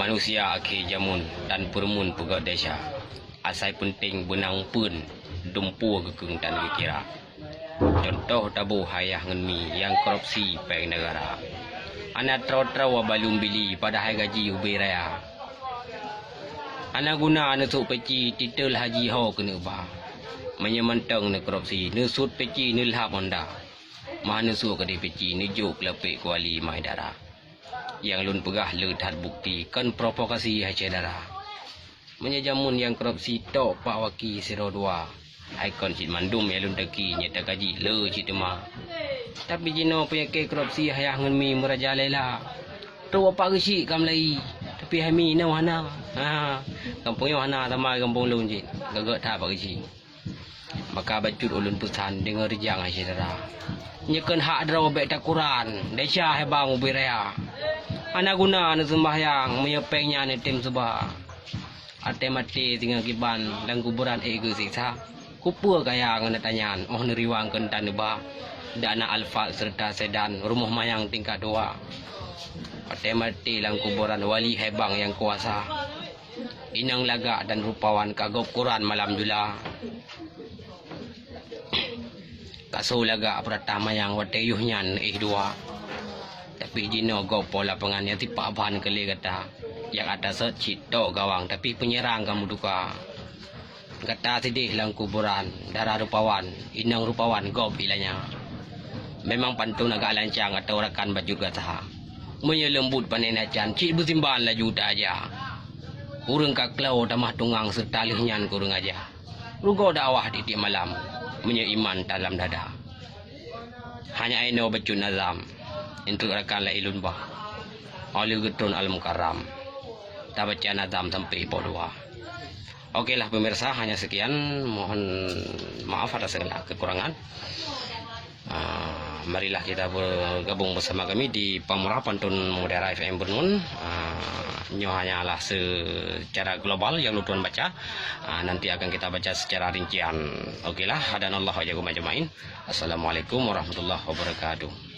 Manusia akhir jamun dan permun pegak desa. Asai penting benang pun dumpu kekeng dan kekira. Contoh tabu hayah ngenmi yang korupsi peng negara. Anak trau-trau balum bili pada hai gaji ubi raya. Anak guna nusuk peci titel haji ho kena bah. Menyemantang ne korupsi nusut peci nilhap honda. Mah nusuk ke peci nujuk lepek kuali mai darah. Yang lun pegah letat bukti kan provokasi hacia darah. Menyajamun yang korupsi tok pak waki siro dua. Aikon cik mandum yang lun teki nyata gaji le cik tema. Tapi jino penyakit korupsi hayah ngenmi merajalela. Tu apa gesik kam lai. Tapi hami na wana. Kampung yo wana sama kampung lun cik. Gagak tak apa gesik. Maka bacut ulun pesan dengar rejang hacia darah. Nyekan hak draw bek takuran. Desa hebang ubi raya. Anak guna na sembahyang menyepengnya ni tim sebah. Ate mati tinggal kiban dan kuburan ego siksa. Kupur kaya ngana tanyan oh neriwang kentan ba. Dana alfa serta sedan rumah mayang tingkat 2. Ate mati lang kuburan wali hebang yang kuasa. Inang laga dan rupawan kagop Quran malam jula. Kaso laga pratama yang wateyuhnyan 2. Tapi jino go pola pengannya tipa bahan kali kata yang ada secito gawang tapi penyerang kamu duka kata sedih lang kuburan darah rupawan inang rupawan go bilanya memang pantun agak lancang atau rakan baju kata menyelembut panenacan cik bersimban laju aja urang kaklau tamah tungang serta lihnyan kurang aja rugo dakwah di malam menyeiman dalam dada hanya ino bacun azam untuk rakan la ilun bah oleh getun al mukarram tak baca nazam sampai podua. Okeylah pemirsa, hanya sekian, mohon maaf atas segala kekurangan. Marilah kita bergabung bersama kami di Pamurah Pantun Mutiara FM Bernun. Ini hanyalah secara global yang lu tuan baca. Nanti akan kita baca secara rincian. Okeylah, hadanallahu wa iyyakum ajmain. Assalamualaikum warahmatullahi wabarakatuh.